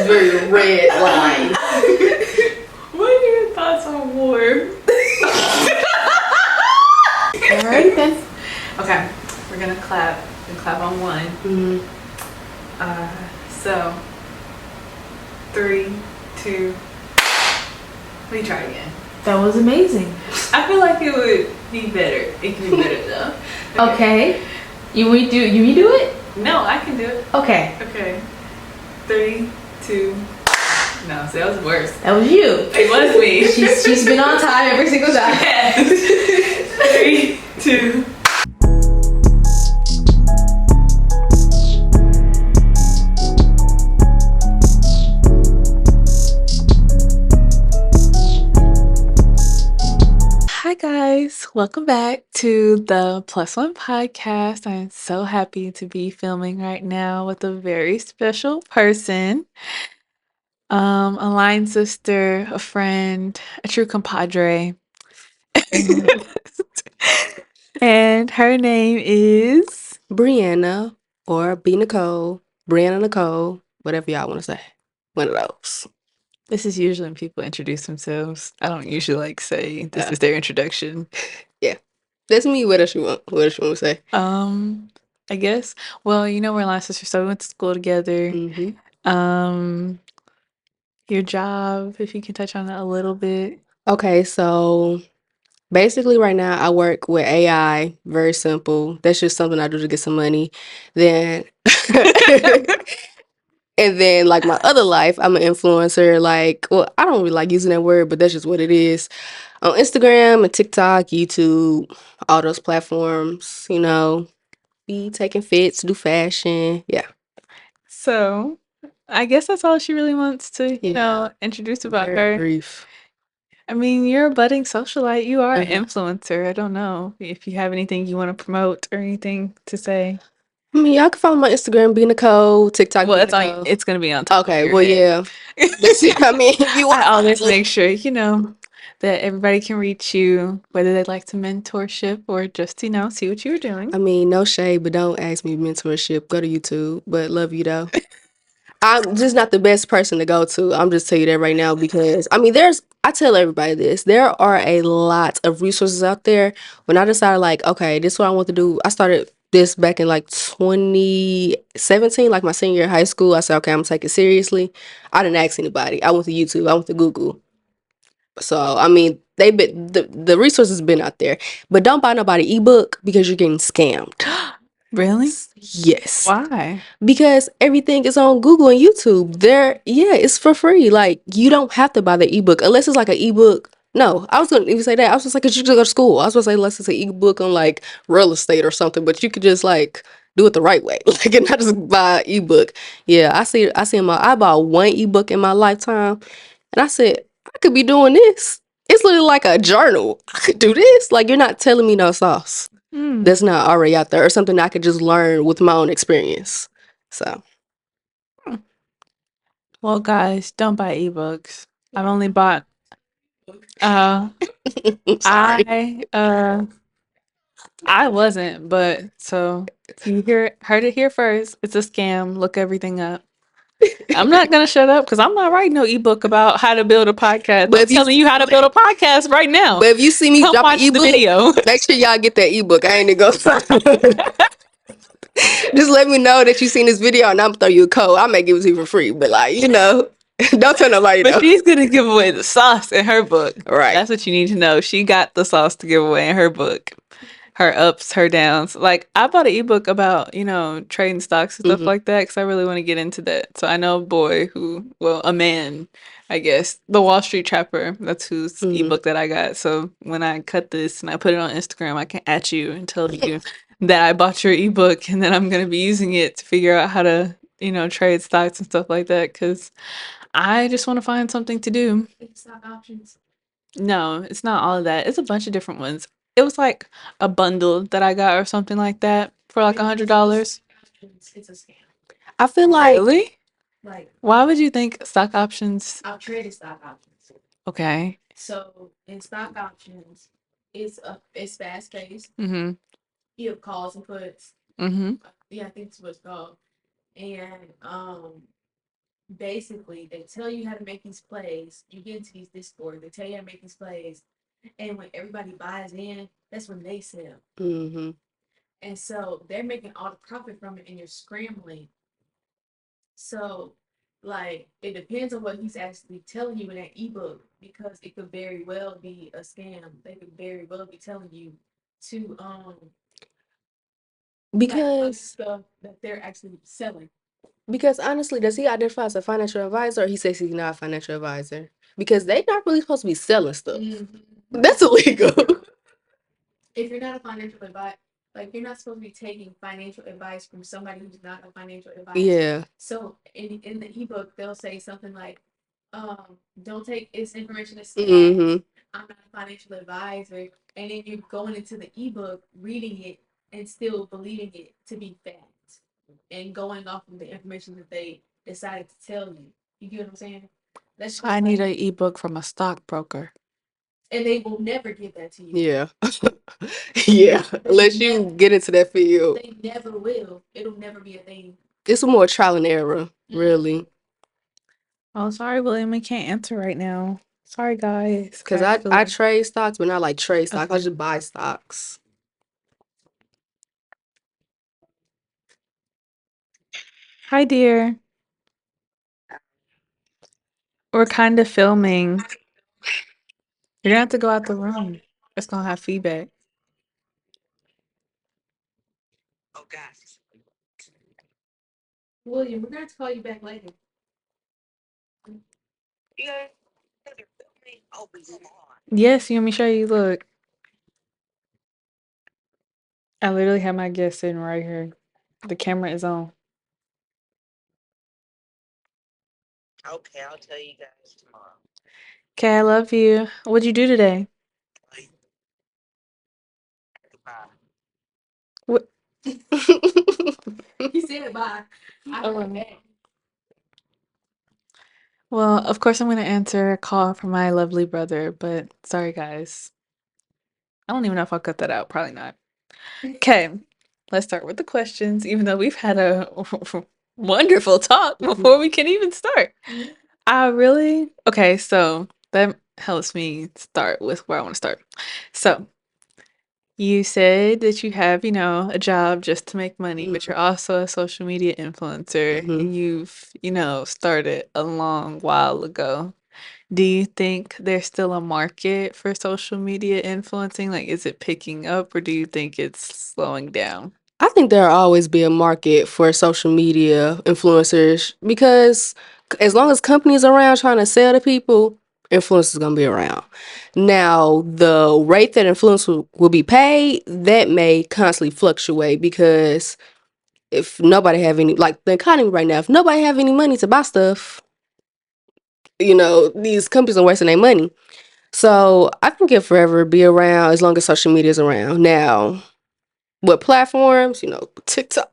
very red line. What are your thoughts on war? Alright then. Okay, we're gonna clap. We're gonna clap on one. Mm-hmm. So 3, 2. We try again. That was amazing. I feel like it would be better. It can be better though. Okay. You do it? No, I can do it. Okay. Okay. 3, 2. No, see, that was worse. That was you. It was me. She's been on time every single time. 3, 2. Hi guys, welcome back to the Plus One podcast. I am so happy to be filming right now with a very special person. A line sister, a friend, a true compadre. And her name is Brianna or B Nicole, Brianna Nicole, whatever y'all want to say. One of those. This is usually when people introduce themselves. I don't usually like say this is their introduction. Yeah. That's me. What else you want? What else you want to say? I guess. Well, you know we're line sisters, so we went to school together. Mm-hmm. Your job, if you can touch on that a little bit. Okay, so basically right now I work with AI. Very simple. That's just something I do to get some money. Then and then like my other life, I'm an influencer. Like, well, I don't really like using that word, but that's just what it is. On Instagram and TikTok, YouTube, all those platforms, be taking fits, do fashion. Yeah. So I guess that's all she really wants to, Yeah. introduce about Very her. brief. I mean, you're a budding socialite. You are an Mhm. influencer. I don't know if you have anything you want to promote or anything to say. I mean, y'all can follow my Instagram, B Nicole, TikTok, Well, B it's on. Nicole. It's gonna be on top of Okay, your well, head. yeah. That's it. I mean, if you want, I always make sure, that everybody can reach you, whether they'd like to mentorship or just, see what you're doing. I mean, no shade, but don't ask me mentorship. Go to YouTube, but love you though. I'm just not the best person to go to. I'm just tell you that right now because I mean, I tell everybody this. There are a lot of resources out there. When I decided like, okay, this is what I want to do. I started this back in like 2017, like my senior year of high school. I said, okay, I'm gonna take it seriously. I didn't ask anybody. I went to YouTube. I went to Google. So I mean, the resources been out there, but don't buy nobody ebook because you're getting scammed. Really? Yes. Why? Because everything is on Google and YouTube. It's for free. Like you don't have to buy the ebook unless it's like an ebook. No, I was gonna even say that. I was just like, 'cause you could go to school. I was gonna say unless it's an ebook on like real estate or something, but you could just like do it the right way, like and not just buy an ebook. Yeah, I bought one ebook in my lifetime, and I said I could be doing this. It's literally like a journal. I could do this. Like you're not telling me no sauce that's not already out there or something I could just learn with my own experience. So Well, guys, don't buy ebooks. I've only bought. Uh, sorry. I wasn't, but so you heard it here first. It's a scam. Look everything up. I'm not gonna shut up because I'm not writing no ebook about how to build a podcast. But I'm telling you how to build a podcast right now. But if you see me Come drop an watch the ebook, video. make sure y'all get that ebook. I ain't gonna just let me know that you seen this video and I'm gonna throw you a code. I may give it to you for free, but like, don't tell nobody But though. she's gonna give away the sauce in her book. Right. That's what you need to know. She got the sauce to give away in her book. Her ups, her downs. Like I bought an ebook about, trading stocks and stuff like that because I really want to get into that. So I know a boy a man, I guess, the Wall Street Trapper. That's whose ebook that I got. So when I cut this and I put it on Instagram, I can at you and tell you that I bought your ebook and then I'm gonna be using it to figure out how to, trade stocks and stuff like that because I just want to find something to do. Stock options. No, it's not all of that. It's a bunch of different ones. It was like a bundle that I got or something like that for like $100. It's a scam. I feel like Really? Like Why would you think stock options? I've traded stock options. Okay. So in stock options, it's fast paced. Mm-hmm. You have calls and puts. Mm-hmm. Yeah, I think that's what it's called. And basically they tell you how to make these plays. You get into these Discord, they tell you how to make these plays, and when everybody buys in, that's when they sell. Mm-hmm. And so they're making all the profit from it, and you're scrambling. So, like, it depends on what he's actually telling you in that ebook because it could very well be a scam. They could very well be telling you to Because stuff that they're actually selling. because honestly, does he identify as a financial advisor or he says he's not a financial advisor? Because they're not really supposed to be selling stuff. That's illegal. If you're not a financial advisor, like you're not supposed to be taking financial advice from somebody who's not a financial advisor. Yeah. So in the ebook, they'll say something like, don't take this information as Mm-hmm. I'm not a financial advisor. And then you're going into the ebook, reading it, and still believing it to be fact. And going off of the information that they decided to tell you. You get what I'm saying? That's just I need like, an ebook from a stockbroker. and they will never give that to you. Yeah. Yeah. Unless you get into that field. They never will. It'll never be a thing. It's more trial and error, really. Oh, sorry, William. We can't answer right now. Sorry, guys. Because I trade stocks, but not like trade stocks. I Okay. just buy stocks. Hi, dear. We're kind of filming. You're gonna have to go out the room. It's gonna have feedback. William, we're going to call you back later. Yes, you want me to show you? Look. I literally have my guest sitting right here. The camera is on. Okay, I'll tell you guys tomorrow. Okay, I love you. What'd you do today? Goodbye. What? He said bye. I Oh, heard that. Well, of course, I'm gonna answer a call from my lovely brother, but sorry, guys. I don't even know if I'll cut that out. Probably not. Okay, let's start with the questions, even though we've had a wonderful talk before we can even start. Okay, so that helps me start with where I want to start. So, you said that you have, a job just to make money, but you're also a social media influencer Mhm. and you've, started a long while ago. Do you think there's still a market for social media influencing? Like, is it picking up or do you think it's slowing down? I think there'll always be a market for social media influencers because as long as companies are around trying to sell to people, influence is going to be around. Now, the rate that influence will be paid, that may constantly fluctuate because if nobody have any, like the economy right now, if nobody have any money to buy stuff, these companies are wasting their money. So I think it'll forever be around as long as social media is around. Now, what platforms, TikTok,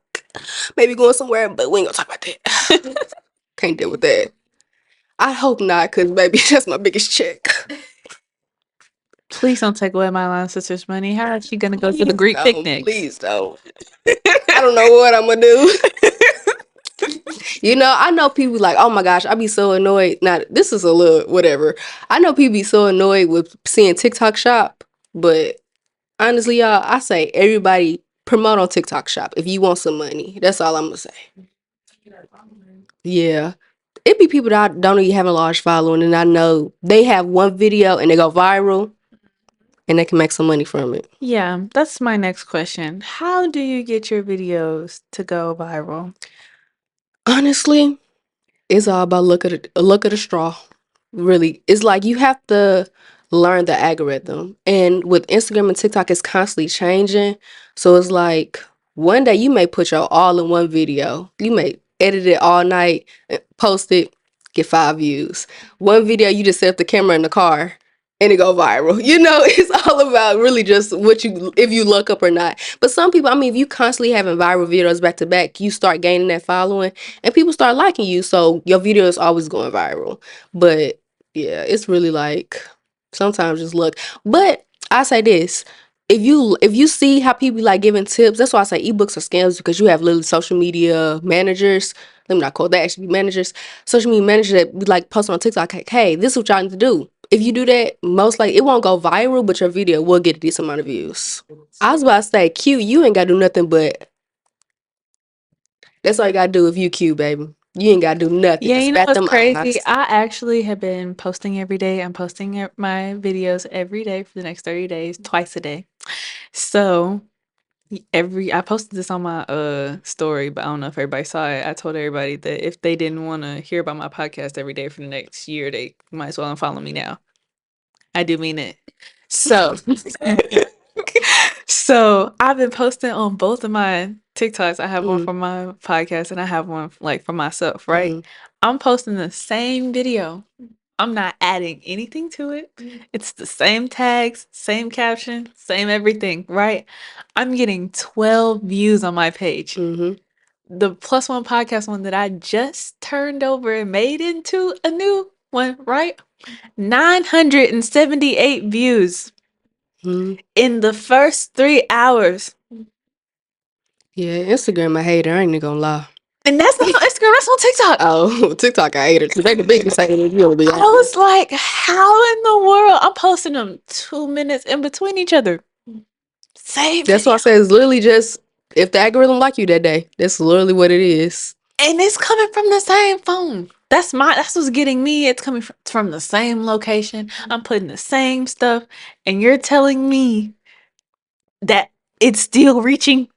maybe going somewhere, but we ain't gonna talk about that. Can't deal with that. I hope not, because baby, that's my biggest check. Please don't take away my line sister's money. How is she gonna go to the Greek picnic? Please don't. I don't know what I'm gonna do. I know people like, oh my gosh, I be so annoyed. Now, this is a little whatever. I know people be so annoyed with seeing TikTok shop, but honestly, y'all, I say everybody promote on TikTok shop if you want some money. That's all I'm gonna say. Yeah. It be people that don't even have a large following, and I know they have one video and they go viral, and they can make some money from it. Yeah, that's my next question. How do you get your videos to go viral? Honestly, it's all about look at a straw. Really, it's like you have to learn the algorithm, and with Instagram and TikTok, it's constantly changing. So it's like one day you may put your all in one video, you may edit it all night, post it, get 5 views. One video you just set up the camera in the car and it go viral. It's all about really just if you look up or not. But some people, I mean, if you constantly having viral videos back to back, you start gaining that following and people start liking you. So your video is always going viral. But yeah, it's really like sometimes just luck. But I say this, if you see how people like giving tips, that's why I say ebooks are scams, because you have literally social media managers. Let me not call that, actually be managers. Social media managers that be like posting on TikTok, like, hey, this is what y'all need to do. If you do that, most likely it won't go viral, but your video will get a decent amount of views. I was about to say, Q, you ain't gotta do nothing, but that's all you gotta do if you Q, baby. You ain't gotta do nothing. Yeah, you know Spat what's them crazy? eyes. I actually have been posting every day. I'm posting my videos every day for the next 30 days, twice a day. So every I posted this on my story, but I don't know if everybody saw it. I told everybody that if they didn't want to hear about my podcast every day for the next year, they might as well unfollow me now. I do mean it. So so I've been posting on both of my TikToks. I have one Mm, for my podcast and I have one like for myself, right? mm, I'm posting the same video. I'm not adding anything to it. It's the same tags, same caption, same everything, right? I'm getting 12 views on my page. mm-hmm, The Plus One podcast one that I just turned over and made into a new one, right? 978 views mm-hmm. in the first 3 hours. Yeah, Instagram, I hate her. I ain't even gonna lie. And that's not on Instagram, that's on TikTok. Oh, TikTok, I hate her. They the biggest hater. You know, be I was like, how in the world? I'm posting them 2 minutes in between each other. Same That's why I video. say it's literally just if the algorithm like you that day. That's literally what it is. And it's coming from the same phone. That's what's getting me. It's coming from the same location. I'm putting the same stuff. And you're telling me that it's still reaching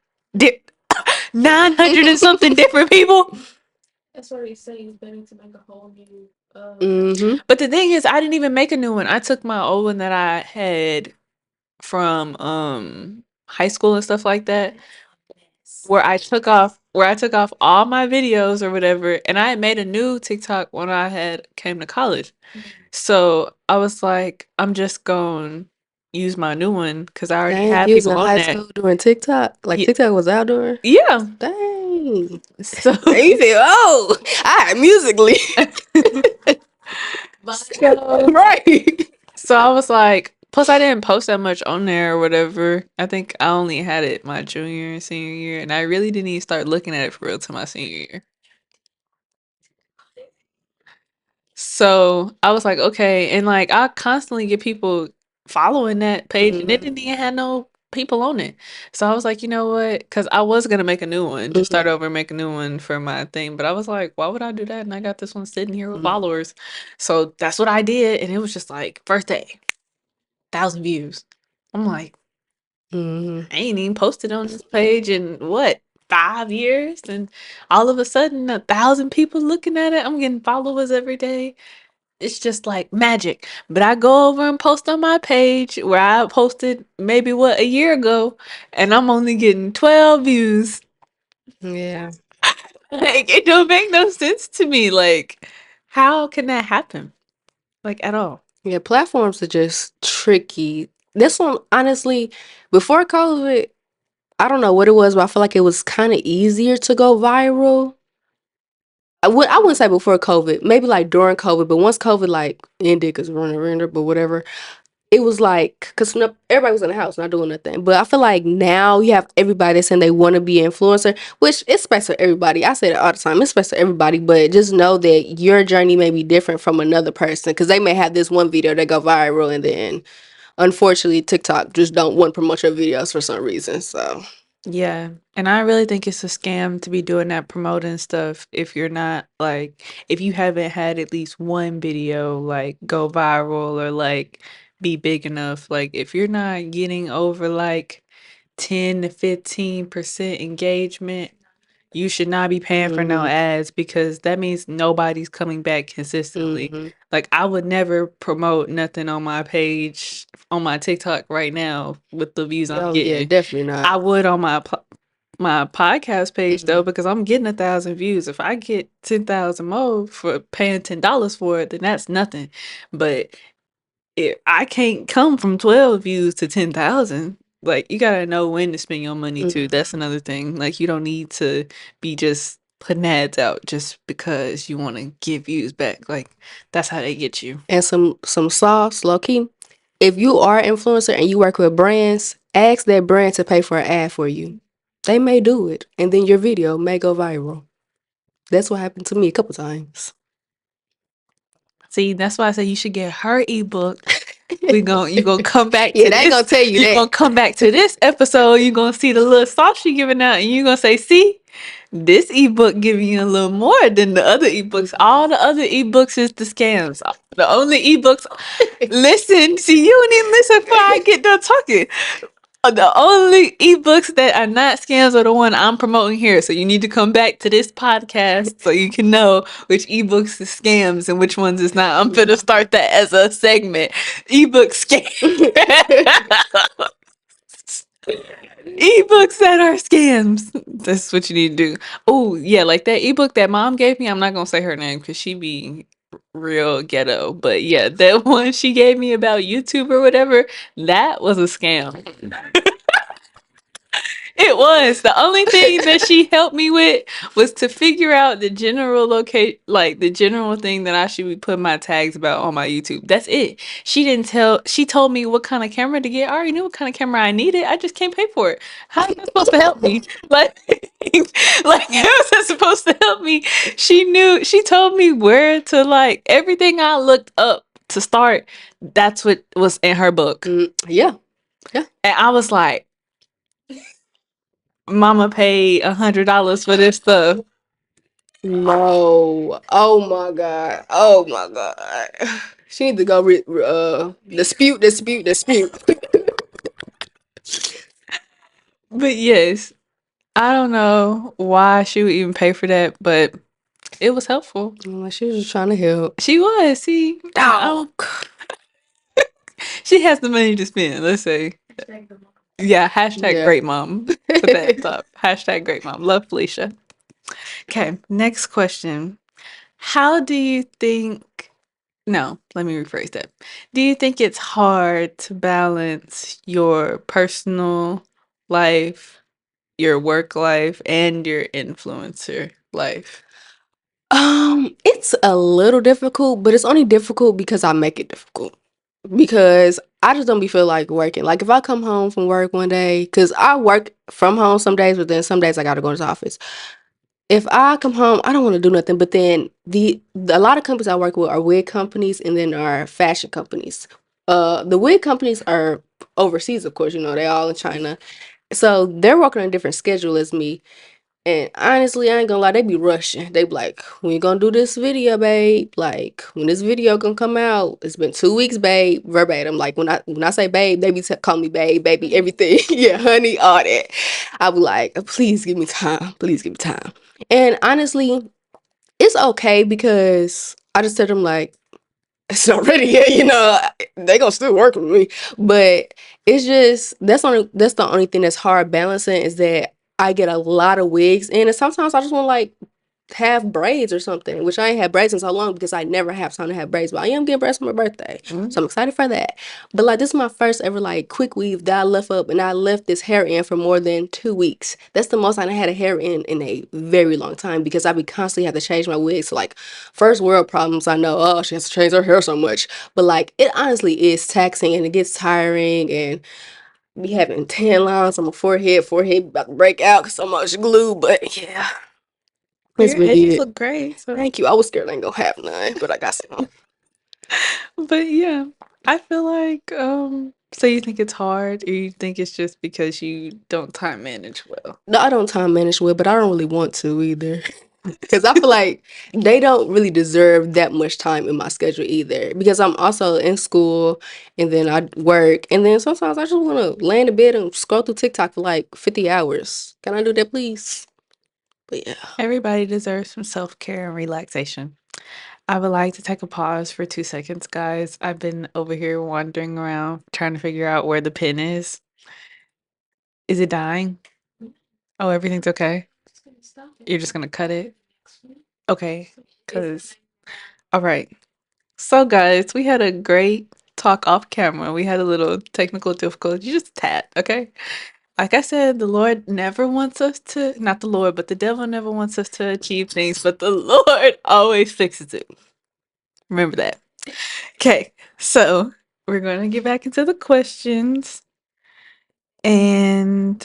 900 and something different people. That's what they say. It's better to make a whole new. Mm-hmm. But the thing is, I didn't even make a new one. I took my old one that I had from high school and stuff like that, where I took off all my videos or whatever, and I had made a new TikTok when I had came to college. So I was like, I'm just going to use my new one because I already Dang, had you was in people on high that. school doing TikTok? Like Ye- TikTok was outdoor? Yeah. Dang. So And you feel, oh, I musically. so Right. so I was like, plus I didn't post that much on there or whatever. I think I only had it my junior and senior year, and I really didn't even start looking at it for real till my senior year. So I was like, okay, and like I constantly get people following that page, and it Mm-hmm. didn't even have no people on it. So I was like, you know what? Because I was gonna make a new one, just start over and make a new one for my thing. But I was like, why would I do that? And I got this one sitting here with followers, so that's what I did, and it was just like first day, 1,000 views. I'm like, Mm-hmm. I ain't even posted on this page in what 5 years, and all of a sudden 1,000 people looking at it. I'm getting followers every day. It's just like magic. But I go over and post on my page where I posted maybe a year ago, and I'm only getting 12 views. Yeah. Like it don't make no sense to me. Like, how can that happen? Like at all. Yeah, platforms are just tricky. This one, honestly, before COVID, I don't know what it was, but I feel like it was kind of easier to go viral. I wouldn't say before COVID, maybe like during COVID, but once COVID like ended, because we're in a render, but whatever, it was like, because everybody was in the house not doing nothing. But I feel like now you have everybody that's saying they want to be an influencer, which it's space for everybody. I say that all the time. It's space for everybody, but just know that your journey may be different from another person, because they may have this one video that go viral, and then unfortunately TikTok just don't want to promote your videos for some reason. So Yeah. And I really think it's a scam to be doing that promoting stuff if you're not like if you haven't had at least one video like go viral or like be big enough. Like if you're not getting over like 10 to 15% engagement, you should not be paying for no mm-hmm, ads because that means nobody's coming back consistently. mm-hmm. Like I would never promote nothing on my page on my TikTok right now with the views I'm Oh yeah, getting. definitely not. I would on my podcast page though Mm-hmm. because I'm getting 1,000 views. If I get 10,000 more for paying $10 for it, then that's nothing. But I can't come from 12 views to 10,000. Like you gotta know when to spend your money too. That's Mm-hmm. another thing. Like you don't need to be just putting ads out just because you want to get views back. Like that's how they get you. And some sauce, low key. if you are an influencer and you work with brands, ask that brand to pay for an ad for you. They may do it, and then your video may go viral. That's what happened to me a couple times. See, that's why I said you should get her ebook. You gonna come back to Yeah, they this. gonna tell you You gonna that. come back to this episode. You gonna see the little sauce she giving out, and you gonna say, "See, this ebook giving you a little more than the other ebooks. All the other ebooks is the scams. The only ebooks. Listen, see, you don't even listen before I get done talking. The only ebooks that are not scams are the one I'm promoting here. So you need to come back to this podcast so you can know which ebooks is scams and which ones is not. I'm gonna start that as a segment. Ebook scams. Ebooks that are scams. That's what you need to do. Oh, yeah, like that ebook that mom gave me. I'm not gonna say her name because she be real ghetto. But yeah, that one she gave me about YouTube or whatever, that was a scam. It was. The only thing that she helped me with was to figure out the general locate, like the general thing that I should be putting my tags about on my YouTube. That's it. She told me what kind of camera to get. I already knew what kind of camera I needed. I just can't pay for it. How is that supposed to help me? Like, like how is that supposed to help me? She told me where to, like, everything I looked up to start. That's what was in her book. Yeah. And I was like, Mama paid $100 for this stuff. No. Oh my god. Oh my god. She need to go dispute. But yes, I don't know why she would even pay for that, but it was helpful. She was just trying to help. She was. See, she has the money to spend. Let's say, yeah. Hashtag Yeah. great mom. Put that up. Hashtag great mom. Love Felicia. Okay, next question. How do you think? No, let me rephrase that. Do you think it's hard to balance your personal life, your work life, and your influencer life? It's a little difficult, but it's only difficult because I make it difficult. Because I just don't be feel like working. Like if I come home from work one day, because I work from home some days, but then some days I gotta go to the office. If I come home, I don't want to do nothing. But then a lot of companies I work with are wig companies and then are fashion companies. The wig companies are overseas, of course. They all in China, so they're working on a different schedule as me. And honestly, I ain't gonna lie, they be rushing. They be like, "When you gonna do this video, babe? Like, when this video gonna come out? It's been 2 weeks, babe." Verbatim. Like when I say babe, they be calling me babe, baby, everything. Yeah, honey, all that. I be like, "Please give me time. Please give me time." And honestly, it's okay because I just tell them like, it's not ready yet, they gonna still work with me. But it's just that's the only thing that's hard balancing is that I get a lot of wigs in, and sometimes I just want to like have braids or something, which I ain't had braids in so long because I never have time to have braids, but I am getting braids for my birthday. So I'm excited for that. But like this is my first ever like quick weave that I left up, and I left this hair in for more than 2 weeks. That's the most I had a hair in a very long time because I be constantly have to change my wigs. So like first world problems, I know, oh, she has to change her hair so much. But like it honestly is taxing and it gets tiring, and be having tan lines on my forehead about to break out because so much glue. But yeah, that's Your really edges it. look great. So. Thank you. I was scared I ain't gonna have none, but I got some. But yeah, I feel like so you think it's hard or you think it's just because you don't time manage well? No, I don't time manage well, but I don't really want to either. Because I feel like they don't really deserve that much time in my schedule either. Because I'm also in school and then I work. And then sometimes I just want to lay in the bed and scroll through TikTok for like 50 hours. Can I do that, please? But yeah. Everybody deserves some self-care and relaxation. I would like to take a pause for 2 seconds, guys. I've been over here wandering around trying to figure out where the pin is. Is it dying? Oh, everything's okay. You're just gonna cut it? Okay, cause all right. So guys, we had a great talk off camera. We had a little technical difficulty, just a tad, okay? Like I said, the Lord never wants us to, not the Lord, but the devil never wants us to achieve things, but the Lord always fixes it. Remember that. Okay, so we're going to get back into the questions. And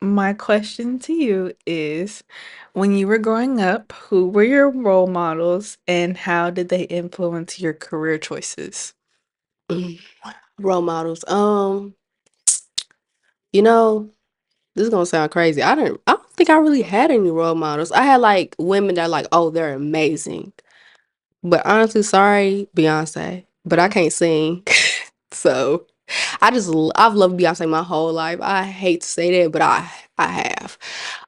my question to you is, when you were growing up, who were your role models and how did they influence your career choices? Role models. You know, this is gonna sound crazy. I don't think I really had any role models. I had like women that like, oh, they're amazing. But honestly, sorry, Beyonce, but I can't sing. So I've loved Beyonce my whole life. I hate to say that, but I have.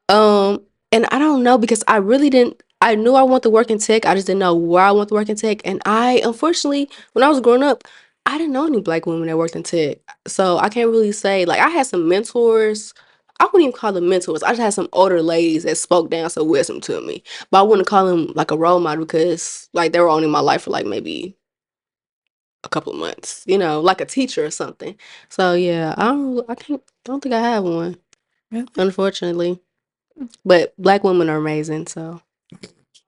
Um, and I don't know because I really didn't. I knew I want to work in tech. I just didn't know where I want to work in tech. And I, unfortunately, when I was growing up, I didn't know any black women that worked in tech. So I can't really say like I had some mentors. I wouldn't even call them mentors. I just had some older ladies that spoke down some wisdom to me. But I wouldn't call them like a role model because like they were only in my life for like maybe a couple of months, like a teacher or something. So yeah, I don't think I have one, Really? unfortunately. But black women are amazing, so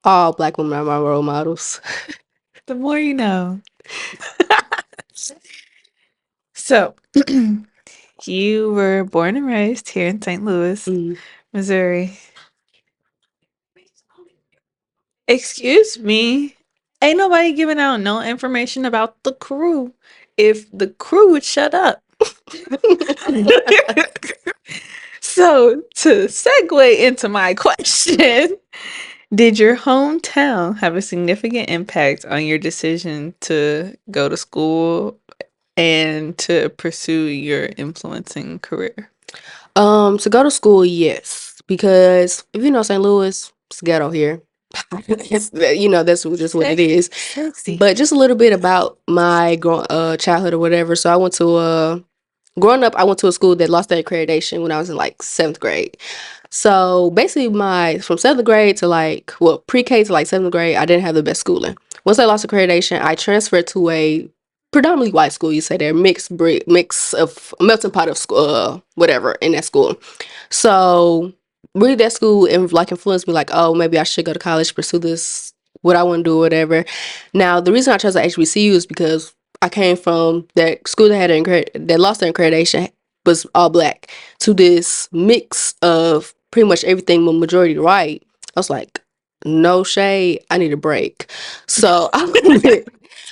all black women are my role models. The more you know. So, you were born and raised here in St. Louis, Mm. Missouri. Excuse me. Ain't nobody giving out no information about the crew. If the crew would shut up. So, to segue into my question, did your hometown have a significant impact on your decision to go to school and to pursue your influencing career? To go to school, yes, because if you know St. Louis, it's ghetto here. That's just what it is. Sexy. But just a little bit about my childhood or whatever. So I went to growing up, I went to a school that lost their accreditation when I was in like 7th grade. So basically, from 7th grade to pre-K to like 7th grade, I didn't have the best schooling. Once I lost accreditation, I transferred to a predominantly white school. You say they're mix of melting pot of school, whatever in that school. So really, that school influenced me like, oh, maybe I should go to college, pursue this, what I want to do, whatever. Now, the reason I chose the HBCU is because I came from that school that lost their accreditation, was all black, to this mix of pretty much everything but majority white. I was like, no shade, I need a break. So I went to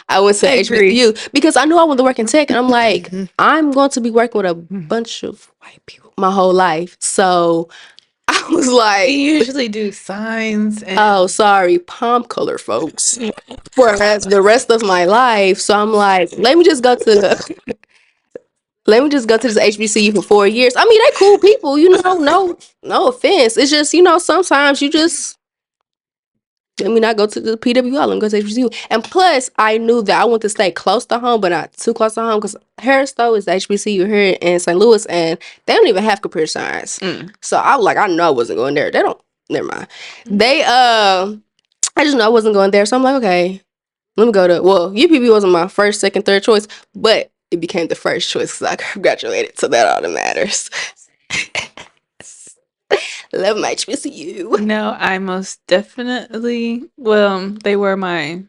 I agree. HBCU because I knew I wanted to work in tech, and I'm like, I'm going to be working with a bunch of white people my whole life. So I was We like, usually do signs and oh, sorry, palm color folks for the rest of my life. So I'm like, let me just go to this HBCU for 4 years. I mean, they cool people, no offense. It's just, sometimes you just let me not go to the PWI, let me go to HBCU. And plus, I knew that I want to stay close to home, but not too close to home, because Harris though is the HBCU here in St. Louis, and they don't even have computer science. So I was like, I know I wasn't going there. They don't. Never mind. I just know I wasn't going there. So I'm like, okay, let me go to. Well, UPB wasn't my first, second, third choice, but it became the first choice because I graduated, so that all that matters. Love my HBCU. no, I most definitely, well, they were my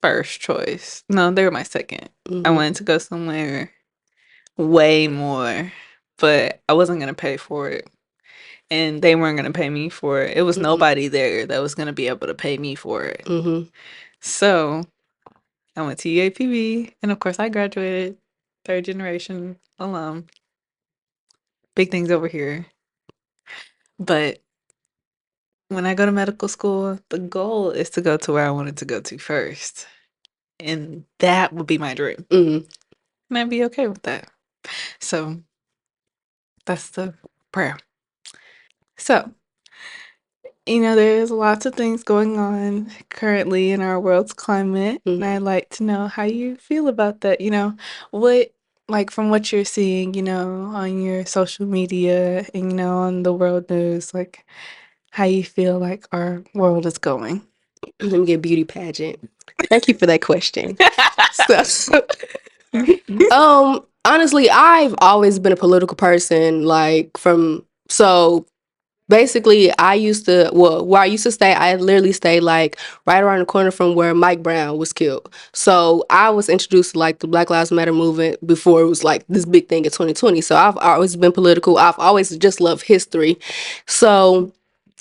first choice. No, they were my second. I wanted to go somewhere way more, but I wasn't going to pay for it. And they weren't going to pay me for it. It was nobody there that was going to be able to pay me for it. So I went to UAPB, and of course I graduated, 3rd generation alum. Big things over here. But when I go to medical school, the goal is to go to where I wanted to go to first. And that would be my dream. And I'd be okay with that. So that's the prayer. So, there's lots of things going on currently in our world's climate. And I'd like to know how you feel about that. What, like from what you're seeing, on your social media and, on the world news, like how you feel like our world is going. Let me get a beauty pageant. Thank you for that question. Honestly, I've always been a political person, Basically, where I used to stay, I literally stayed like right around the corner from where Mike Brown was killed. So I was introduced to like the Black Lives Matter movement before it was like this big thing in 2020. So I've always been political. I've always just loved history. So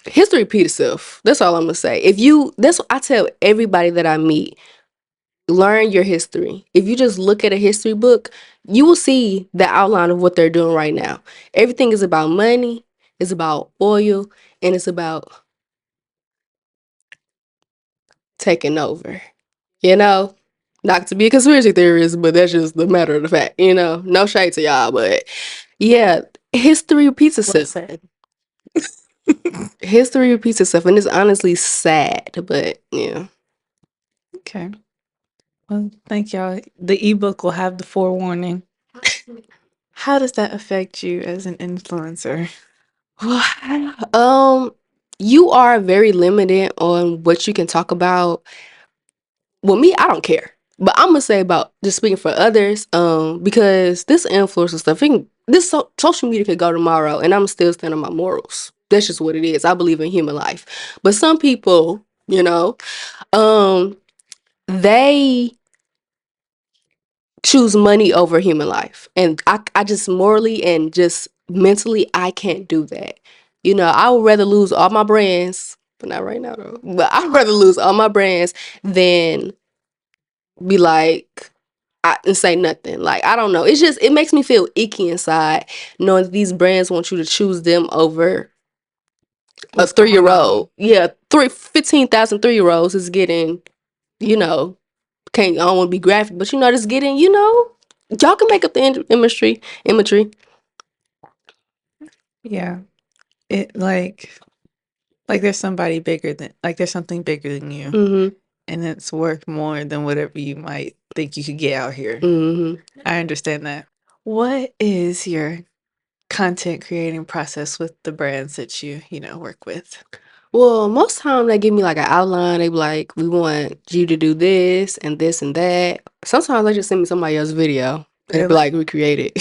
history repeat itself. That's all I'm gonna say. That's what I tell everybody that I meet. Learn your history. If you just look at a history book, you will see the outline of what they're doing right now. Everything is about money, it's about oil, and it's about taking over. You know? Not to be a conspiracy theorist, but that's just the matter of the fact, No shade to y'all, but yeah, history repeats Well itself. said. History repeats itself, and it's honestly sad, but yeah. Okay. Well, thank y'all. The ebook will have the forewarning. How does that affect you as an influencer? You are very limited on what you can talk about. Well, me, I don't care. But I'm gonna say about just speaking for others, because this influencer stuff, social media could go tomorrow, and I'm still standing on my morals. That's just what it is. I believe in human life, but some people, they choose money over human life, and I just morally and just mentally, I can't do that. I would rather lose all my brands, but not right now though. But I'd rather lose all my brands than be like and say nothing. Like, I don't know. It makes me feel icky inside knowing that these brands want you to choose them over What's a going on? 3-year-old. Yeah, 15,000 3-year-olds is getting, you know, I don't want to be graphic, but just getting, y'all can make up the imagery. Yeah. It like there's somebody bigger than like there's something bigger than you. Mm-hmm. And it's worth more than whatever you might think you could get out here. Mm-hmm. I understand that. What is your content creating process with the brands that you work with? Well, most time they give me like an outline. They be like, we want you to do this and this and that. Sometimes they just send me somebody else's video and be Really? like, recreate it.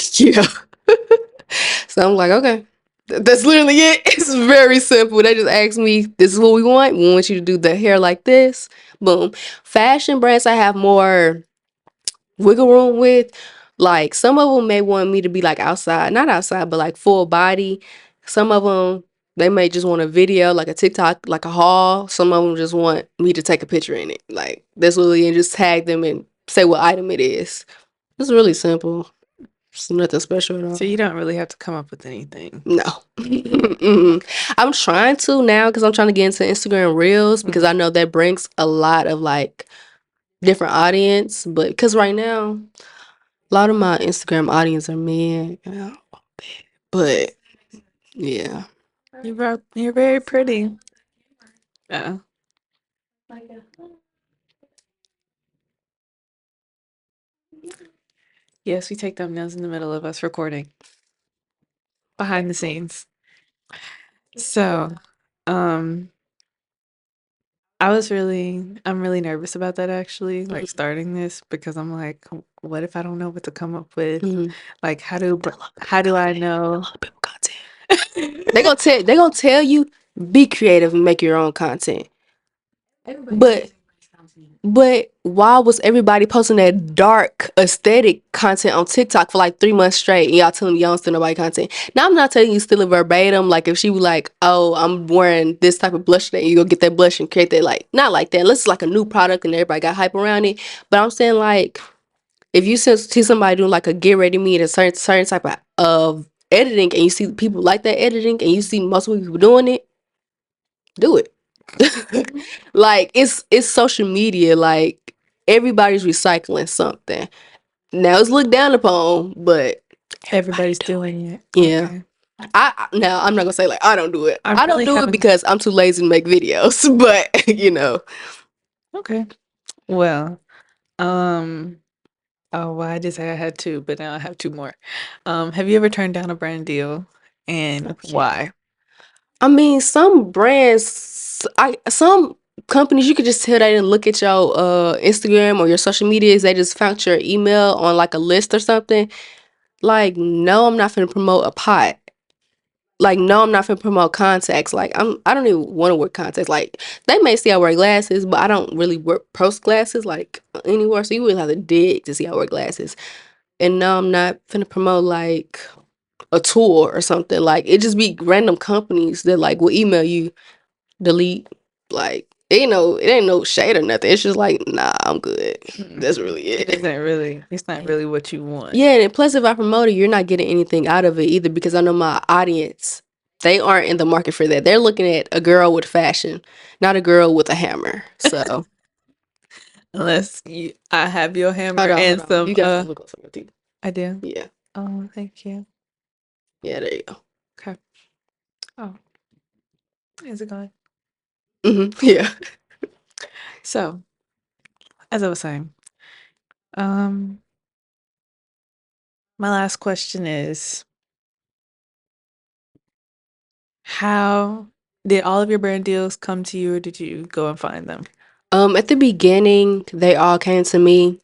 So I'm like, okay. That's literally it. It's very simple. They just ask me, this is what we want. We want you to do the hair like this. Boom. Fashion brands I have more wiggle room with. Like, some of them may want me to be like outside, not outside, but like full body. Some of them, they may just want a video, like a TikTok, like a haul. Some of them just want me to take a picture in it. Like, that's really, and just tag them and say what item it is. It's really simple. It's nothing special at all. So you don't really have to come up with anything. No. Mm-mm. I'm trying to now because I'm trying to get into Instagram Reels because I know that brings a lot of like different audience. But because right now, a lot of my Instagram audience are men. But yeah. You're very pretty. Yes, we take thumbnails in the middle of us recording. Behind the scenes. So, I'm really nervous about that actually, like starting this because I'm like, what if I don't know what to come up with? Mhm. Like, how do I know? People content. They gonna tell you be creative and make your own content. But why was everybody posting that dark aesthetic content on TikTok for like 3 months straight and y'all telling me y'all don't steal nobody content? Now I'm not telling you steal it verbatim. Like if she was like, oh, I'm wearing this type of blush today, you go get that blush and create that, like not like that. Unless it's like a new product and everybody got hype around it. But I'm saying like if you see somebody doing like a get ready me at a certain type of editing and you see people like that editing and you see multiple people doing it, do it. Like it's social media, like everybody's recycling something. Now it's looked down upon, but Everybody's doing it. yeah. Okay. Now I'm not gonna say like I don't do it. I'm I don't really do it having because I'm too lazy to make videos. But Okay. Well, oh, well, I did say I had 2, but now I have 2 more. Have you ever turned down a brand deal and why? I mean some brands, some companies you could just tell they didn't look at your Instagram or your social medias. They just found your email on like a list or something. Like, no, I'm not gonna promote a pot. like, no, I'm not finna promote contacts. Like, I don't even want to wear contacts. Like, they may see I wear glasses, but I don't really wear post glasses like anywhere. So you really have to dig to see I wear glasses. And no, I'm not finna promote like a tour or something. Like, it just be random companies that like will email you, delete. Like, it ain't no shade or nothing. It's just like, nah, I'm good. That's really It it. isn't really. It's not really what you want. Yeah, and plus if I promote it, you're not getting anything out of it either, because I know my audience, they aren't in the market for that. They're looking at a girl with fashion, not a girl with a hammer. So Unless I have your hammer hold and on. some. You got some look on some teeth. I do. Yeah. Oh, thank you. Yeah, there you go. Okay. Oh, is it going? Yeah. So, as I was saying, um, my last question is, how did all of your brand deals come to you, or did you go and find them? At the beginning, they all came to me.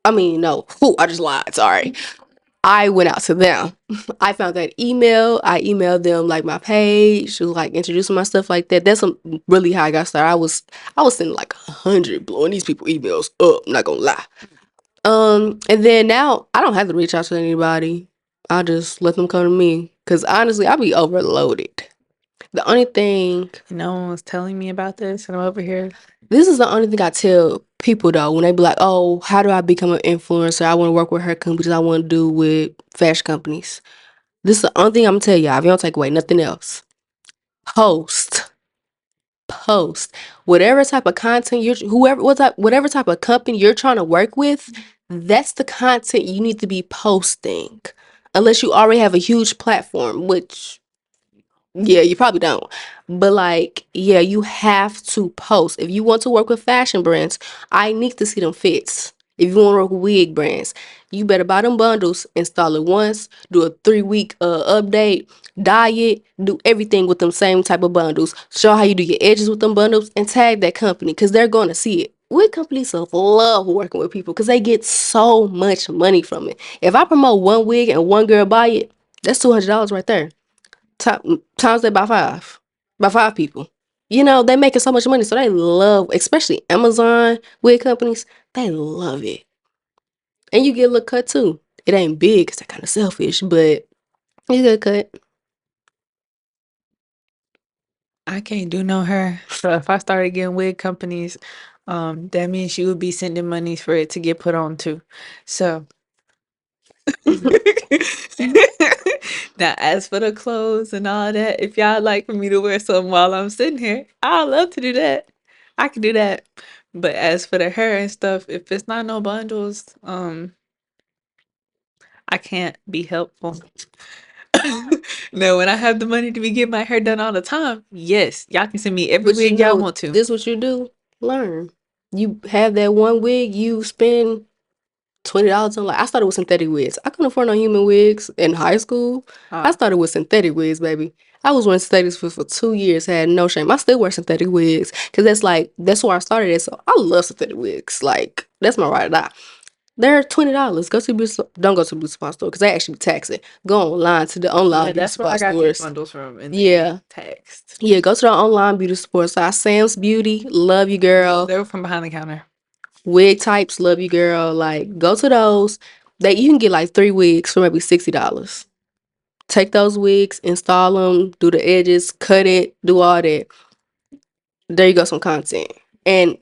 I mean, no. Ooh, I just lied. Sorry. I went out to them. I found that email. I emailed them like my page, like introducing my stuff like that. That's really how I got started. I was sending like 100, blowing these people emails up. I'm not gonna lie. And then now I don't have to reach out to anybody. I just let them come to me. Cause honestly, I be overloaded. The only thing, No one was telling me about this, and I'm over here. this is the only thing I tell people though, when they be like, "Oh, how do I become an influencer? I want to work with her companies. I want to do with fashion companies." This is the only thing I'm gonna tell y'all. If you don't take away nothing else, post, post whatever type of content whatever type of company you're trying to work with. That's the content you need to be posting, unless you already have a huge platform, which yeah, you probably don't. But like, yeah, you have to post. If you want to work with fashion brands, I need to see them fits. If you want to work with wig brands, you better buy them bundles, install it once, do a 3-week update, dye it, do everything with them same type of bundles. Show how you do your edges with them bundles, and tag that company because they're going to see it. Wig companies love working with people because they get so much money from it. If I promote one wig and one girl buy it, that's $200 right there. Times that by five people. They making so much money, so they love, especially Amazon wig companies. They love it, and you get a little cut too. It ain't big, 'cause they're kind of selfish, but you get a cut. I can't do no hair. So if I started getting wig companies, that means she would be sending money for it to get put on too. So now, as for the clothes and all that, if y'all like for me to wear something while I'm sitting here, I'd love to do that. I can do that. But as for the hair and stuff, if it's not no bundles, I can't be helpful. No, when I have the money to be getting my hair done all the time, yes, y'all can send me every But wig y'all want to. this what you do. Learn. You have that one wig. You spend $20 on, like, I started with synthetic wigs. I couldn't afford no human wigs in high school. I started with synthetic wigs, baby. I was wearing synthetics for 2 years, had no shame. I still wear synthetic wigs because that's where I started at. So I love synthetic wigs. Like, that's my ride or die. They're $20. Go to don't go to the beauty supply store because they actually tax it. Go online to the online Yeah, beauty that's where supply I got these stores. bundles from in Yeah. text. Yeah, go to the online beauty supply site. Sam's Beauty, love you, girl. They were from behind the counter. Wig types, love you, girl. Like, go to those. You can get like 3 wigs for maybe $60. Take those wigs, install them, do the edges, cut it, do all that. There you go, some content. And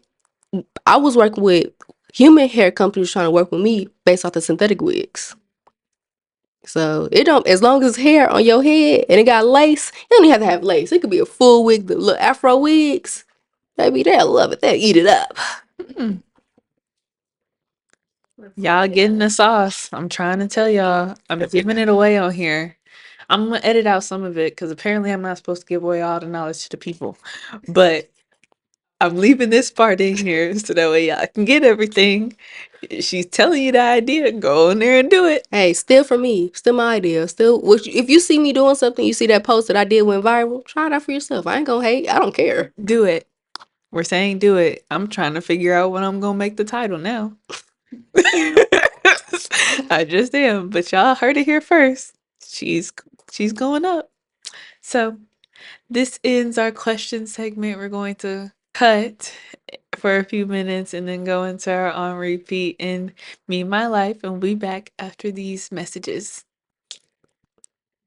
I was working with human hair companies trying to work with me based off the synthetic wigs. So it don't, as long as hair on your head and it got lace, you don't even have to have lace. It could be a full wig, the little afro wigs. Baby, they'll love it. They'll eat it up. Y'all getting the sauce. I'm trying to tell y'all. I'm giving it away on here. I'm gonna edit out some of it because apparently I'm not supposed to give away all the knowledge to the people. But I'm leaving this part in here so that way y'all can get everything. She's telling you the idea. Go in there and do it. Hey, still for me, still my idea. Still, if you see me doing something, you see that post that I did went viral, try it out for yourself. I ain't gonna hate. I don't care. Do it. We're saying do it. I'm trying to figure out what I'm gonna make the title now. I just am, but y'all heard it here first. She's going up. So this ends our question segment. We're going to cut for a few minutes and then go into our on repeat in Me My Life, and we'll be back after these messages.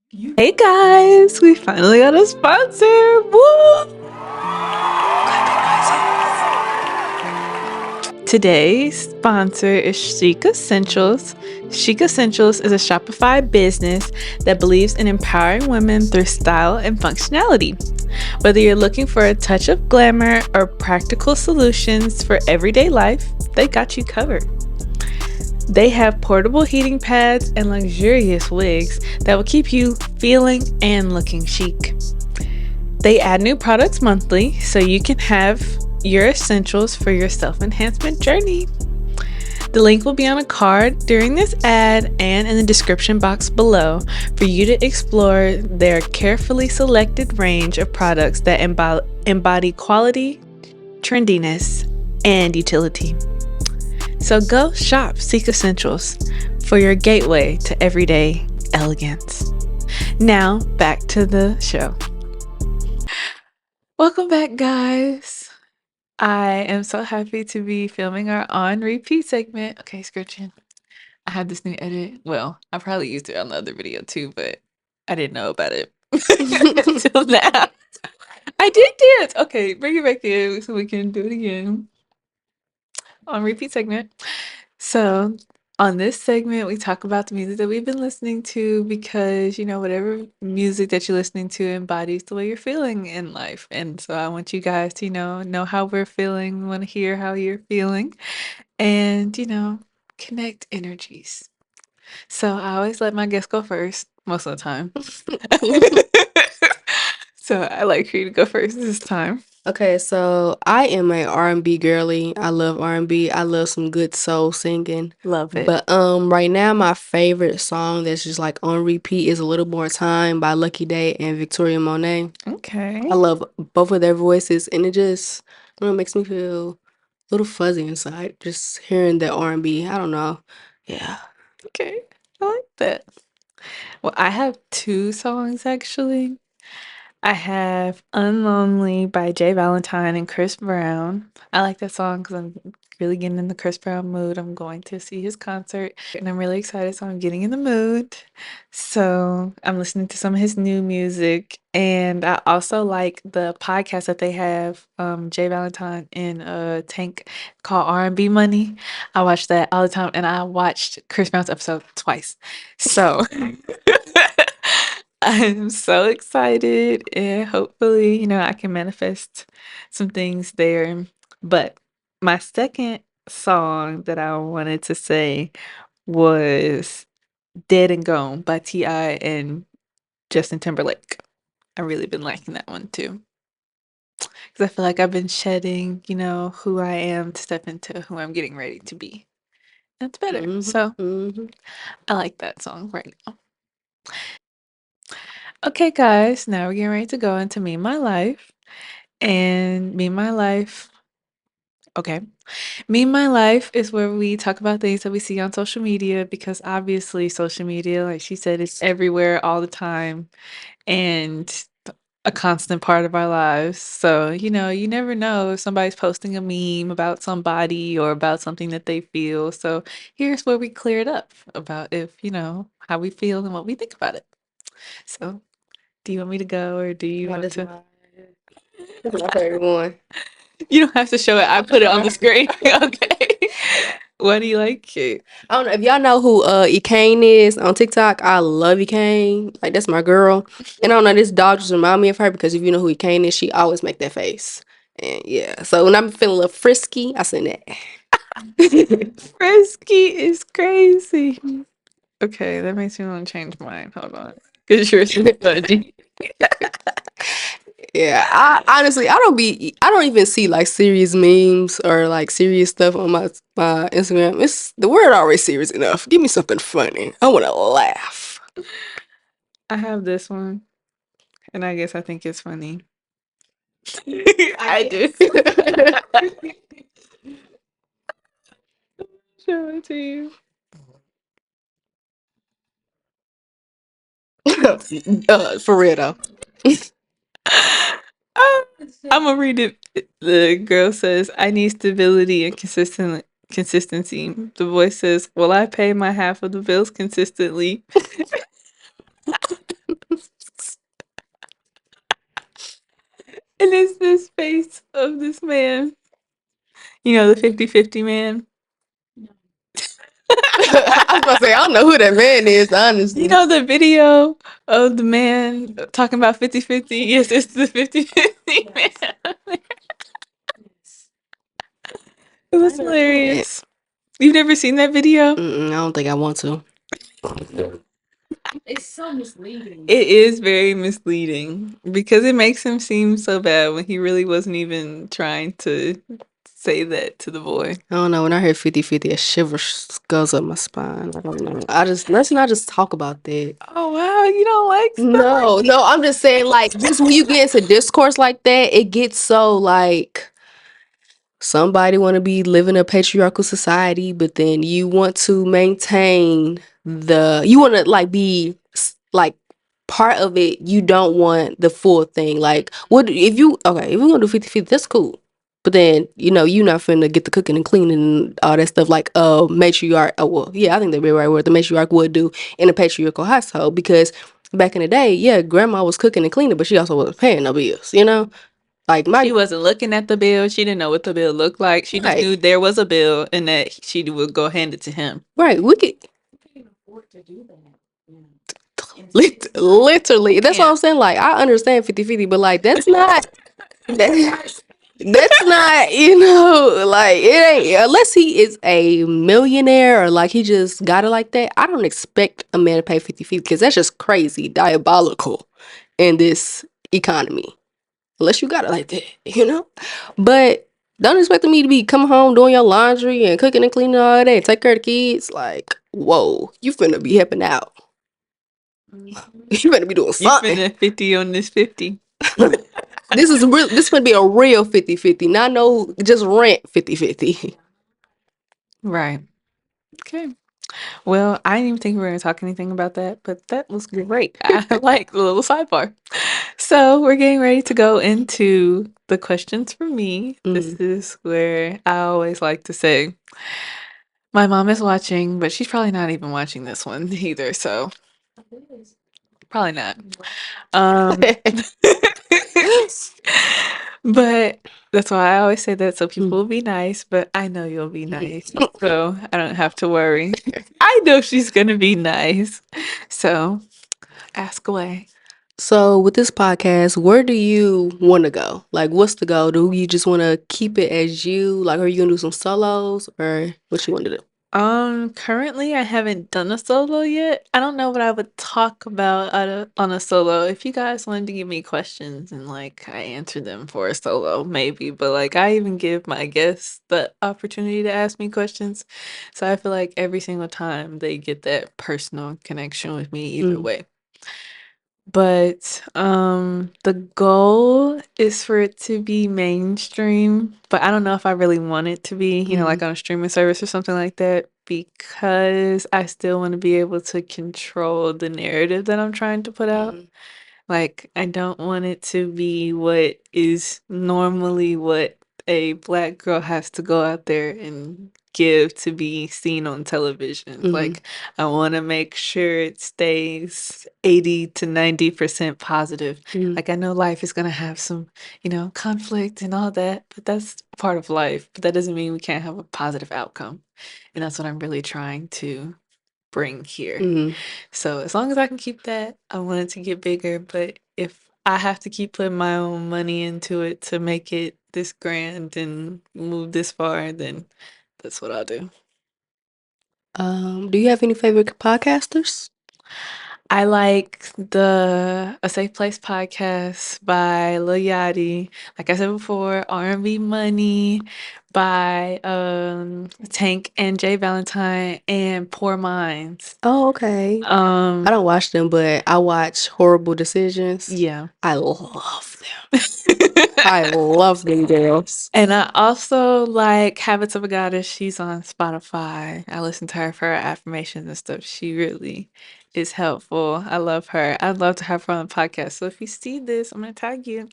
Hey guys, we finally got a sponsor. Woo! Today's sponsor is Chic Essentials. Chic Essentials is a Shopify business that believes in empowering women through style and functionality. Whether you're looking for a touch of glamour or practical solutions for everyday life, they got you covered. They have portable heating pads and luxurious wigs that will keep you feeling and looking chic. They add new products monthly so you can have your essentials for your self-enhancement journey. The link will be on a card during this ad and in the description box below for you to explore their carefully selected range of products that embody quality, trendiness, and utility. So go shop Seek Essentials for your gateway to everyday elegance. Now, back to the show. Welcome back, guys. I am so happy to be filming our on repeat segment. Okay, Scritchin. I have this new edit. Well, I probably used it on the other video too, but I didn't know about it until now. I did dance. Okay, bring it back in so we can do it again on repeat segment. So, on this segment, we talk about the music that we've been listening to because, whatever music that you're listening to embodies the way you're feeling in life. And so I want you guys to, know how we're feeling, want to hear how you're feeling, and, connect energies. So I always let my guests go first most of the time. So I like for you to go first this time. Okay, so I am a R&B girly. I love R&B. I love some good soul singing. Love it. But right now my favorite song that's just like on repeat is A Little More Time by Lucky Day and Victoria Monet. Okay. I love both of their voices, and it just makes me feel a little fuzzy inside just hearing the R&B. I don't know. Yeah. Okay. I like that. Well, I have two songs actually. I have Unlonely by Jay Valentine and Chris Brown. I like that song because I'm really getting in the Chris Brown mood. I'm going to see his concert and I'm really excited, so I'm getting in the mood. So I'm listening to some of his new music, and I also like the podcast that they have, Jay Valentine and Tank, called R&B Money. I watch that all the time, and I watched Chris Brown's episode twice. So I'm so excited, and hopefully, I can manifest some things there. But my second song that I wanted to say was Dead and Gone by T.I. and Justin Timberlake. I really been liking that one too. Because I feel like I've been shedding, who I am to step into who I'm getting ready to be. That's better. So I like that song right now. Okay, guys, now we're getting ready to go into Me My Life. And Me My Life. Okay. Me My Life is where we talk about things that we see on social media because obviously social media, like she said, is everywhere all the time and a constant part of our lives. So, you never know if somebody's posting a meme about somebody or about something that they feel. So, here's where we clear it up about if, how we feel and what we think about it. So, do you want me to go or do you want to? This is my favorite one. You don't have to show it. I put it on the screen. Okay. Why do you like it? I don't know if y'all know who Ekane is on TikTok. I love Ekane. Like, that's my girl. And I don't know, this dog just remind me of her because if you know who Ekane is, she always make that face. And yeah, so when I'm feeling a little frisky, I send that. Frisky is crazy. Okay, that makes me want to change mine. Hold on. Because yours is funny. Yeah, I honestly, I don't even see like serious memes or like serious stuff on my Instagram. It's the word already serious enough. Give me something funny. I want to laugh. I have this one, and I guess I think it's funny. I do. Show it to you. For real though. I'm gonna read it. The girl says, "I need stability and consistency." The boy says, "Well, I pay my half of the bills consistently." And it's this face of this man. You know, the 50-50 man. I was about to say, I don't know who that man is, honestly. You know the video of the man talking about 50-50? Yes, it's the 50-50 man. Yes. It was hilarious. You've never seen that video? I don't think I want to. It's so misleading. It is very misleading because it makes him seem so bad when he really wasn't even trying to say that to the boy. I don't know. When I hear 50-50, a shiver goes up my spine. I don't know. Let's not just talk about that. Oh wow, you don't like stuff like No, I'm just saying, like, just when you get into discourse like that, it gets so like somebody want to be living a patriarchal society, but then you want to maintain you want to like be like part of it. You don't want the full thing. Like, what if you okay, if we're gonna do 50-50, that's cool. But then, you not finna get the cooking and cleaning and all that stuff like matriarch. Oh well, yeah, I think that'd be the right word. The matriarch would do in a patriarchal household, because back in the day, yeah, grandma was cooking and cleaning, but she also wasn't paying no bills. Like she wasn't looking at the bill. She didn't know what the bill looked like. She just Right. knew there was a bill and that she would go hand it to him. Right, we could You can't afford to do that. Yeah. literally. That's what Yeah. I'm saying. Like, I understand 50-50, but like that's not that's not, like it ain't, unless he is a millionaire or like he just got it like that. I don't expect a man to pay 50-50 because that's just crazy, diabolical in this economy. Unless you got it like that. But don't expect me to be coming home doing your laundry and cooking and cleaning all day, take care of the kids. Like, whoa, you finna be helping out. You better be doing You something. finna 50 on this 50. This is real. This gonna be a real 50-50. Not no just rent 50-50. Right. Okay. Well, I didn't even think we were going to talk anything about that, but that was great. I like the little sidebar. So we're getting ready to go into the questions for me. This is where I always like to say, my mom is watching, but she's probably not even watching this one either. So probably not. But that's why I always say that so people will be nice, but I know you'll be nice. So I don't have to worry. I know she's going to be nice. So ask away. So with this podcast, where do you want to go? Like, what's the goal? Do you just want to keep it as you? Like, are you gonna do some solos or what you want to do? Currently I haven't done a solo yet. I don't know what I would talk about on a solo. If you guys wanted to give me questions and like I answer them for a solo, maybe. But like I even give my guests the opportunity to ask me questions. So I feel like every single time they get that personal connection with me either way. But the goal is for it to be mainstream, but I don't know if I really want it to be, like on a streaming service or something like that, because I still want to be able to control the narrative that I'm trying to put out. Like, I don't want it to be what is normally what a black girl has to go out there and give to be seen on television. Like, I want to make sure it stays 80 to 90% positive. Like, I know life is going to have some, conflict and all that, but that's part of life. But that doesn't mean we can't have a positive outcome. And that's what I'm really trying to bring here. So as long as I can keep that, I want it to get bigger. But if I have to keep putting my own money into it to make it this grand and move this far, then that's what I'll do. Do you have any favorite podcasters? I like the A Safe Place podcast by Lil Yachty. Like I said before, R&B Money by Tank and Jay Valentine and Poor Minds. Oh, okay. I don't watch them, but I watch Horrible Decisions. Yeah. I love them. I love them girls. And I also like Habits of a Goddess. She's on Spotify. I listen to her for her affirmations and stuff. She really is helpful. I love her. I'd love to have her on the podcast. So if you see this, I'm gonna tag you.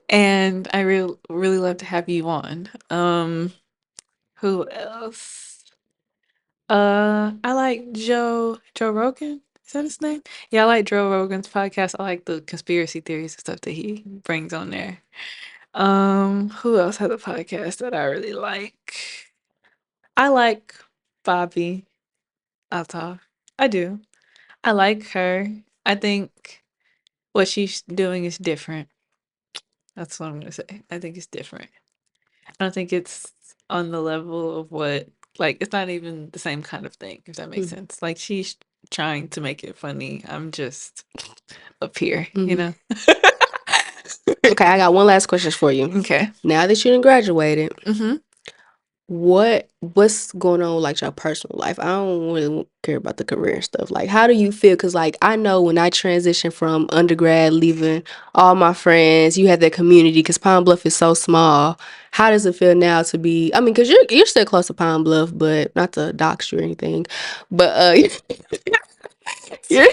And I really love to have you on. Who else? I like Joe Rogan. Is that his name? Yeah, I like Joe Rogan's podcast. I like the conspiracy theories and stuff that he brings on there. Who else has a podcast that I really like? I like Bobby Alta. I do. I like her. I think what she's doing is different. That's what I'm gonna say. I think it's different. I don't think it's on the level of what like it's not even the same kind of thing, if that makes Mhm. sense. Like she's trying to make it funny. I'm just up here, Mhm. know? Okay, I got one last question for you. Okay. Now that you done graduated, Mm-hmm. what's going on with like your personal life? I don't really care about the career and stuff. Like, how do you feel? Because like I know when I transitioned from undergrad, leaving all my friends, you had that community. Because Pine Bluff is so small. How does it feel now to be? I mean, because you're still close to Pine Bluff, but not to dox you or anything. But you're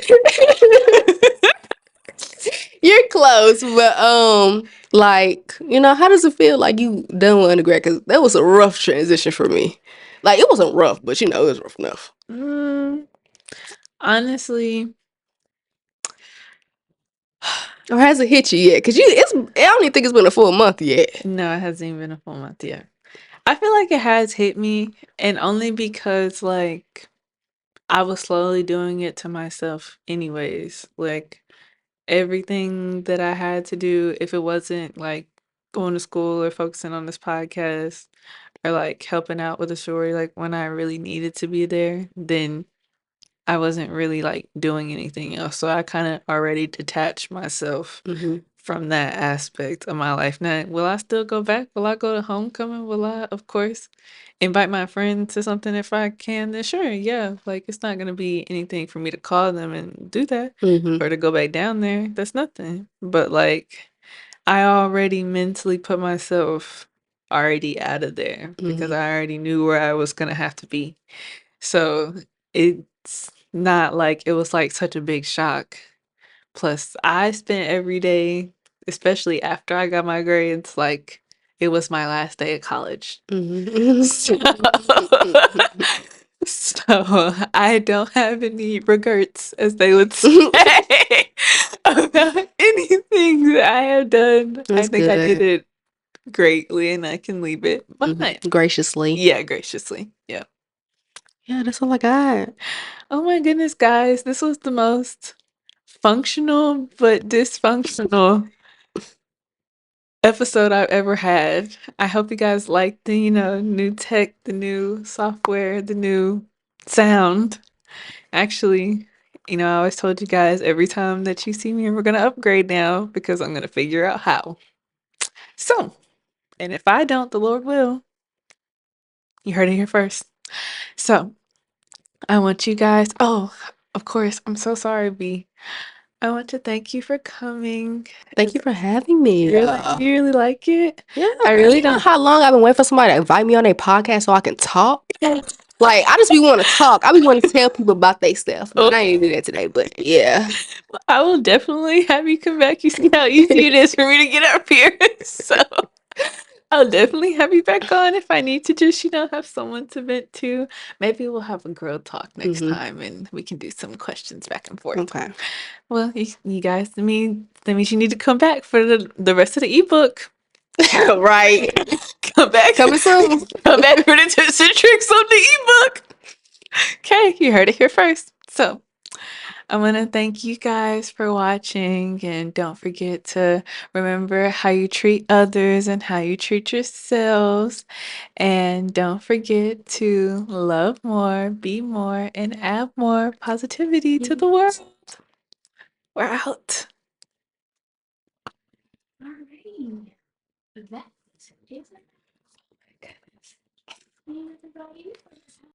you're close. But like how does it feel like you done with undergrad? Because that was a rough transition for me. Like it wasn't rough, but it was rough enough. Honestly, Or has it hit you yet? Cause I don't even think it's been a full month yet. no, it hasn't even been a full month yet. I feel like it has hit me, and only because like I was slowly doing it to myself anyways. Like everything that I had to do, if it wasn't like going to school or focusing on this podcast or like helping out with the story, like when I really needed to be there, then I wasn't really like doing anything else. So I kind of already detached myself Mm-hmm. from that aspect of my life. Now, will I still go back? Will I go to homecoming? Will I, of course, invite my friend to something if I can? Then sure, yeah. Like it's not gonna be anything for me to call them and do that Mm-hmm. or to go back down there. That's nothing. But like I already mentally put myself already out of there because Mm-hmm. I already knew where I was gonna have to be. So it's not like it was like such a big shock. Plus, I spent every day, especially after I got my grades, like it was my last day of college. So, so I don't have any regrets, as they would say, about anything that I have done. I That's think I did good. it greatly and I can leave it behind. Graciously. Yeah, graciously. Yeah. Yeah, that's all I got. Oh my goodness, guys. This was the most functional but dysfunctional episode I've ever had. I hope you guys like the, new tech, the new software, the new sound. Actually, I always told you guys every time that you see me, we're going to upgrade now because I'm going to figure out how. So, and if I don't, the Lord will. You heard it here first. So, I want you guys, oh, of course, I'm so sorry, B. I want to thank you for coming. Thank you for having me. You really like it? Yeah. I really You know don't. how long I've been waiting for somebody to invite me on their podcast so I can talk? Like, I just be wanting to talk. I be wanting to tell people about their stuff. But I ain't do that today. But yeah. I will definitely have you come back. You see how easy it is for me to get up here. So I'll definitely have you back on if I need to just, have someone to vent to. Maybe we'll have a girl talk next Mm-hmm. time and we can do some questions back and forth. Okay. Well, you guys, that means you need to come back for the rest of the ebook. Right. Come back. Coming soon. Come back for the tips and tricks on the ebook. Okay, you heard it here first. So I want to thank you guys for watching, and don't forget to remember how you treat others and how you treat yourselves. And don't forget to love more, be more, and add more positivity to the world. We're out. All right. That is it.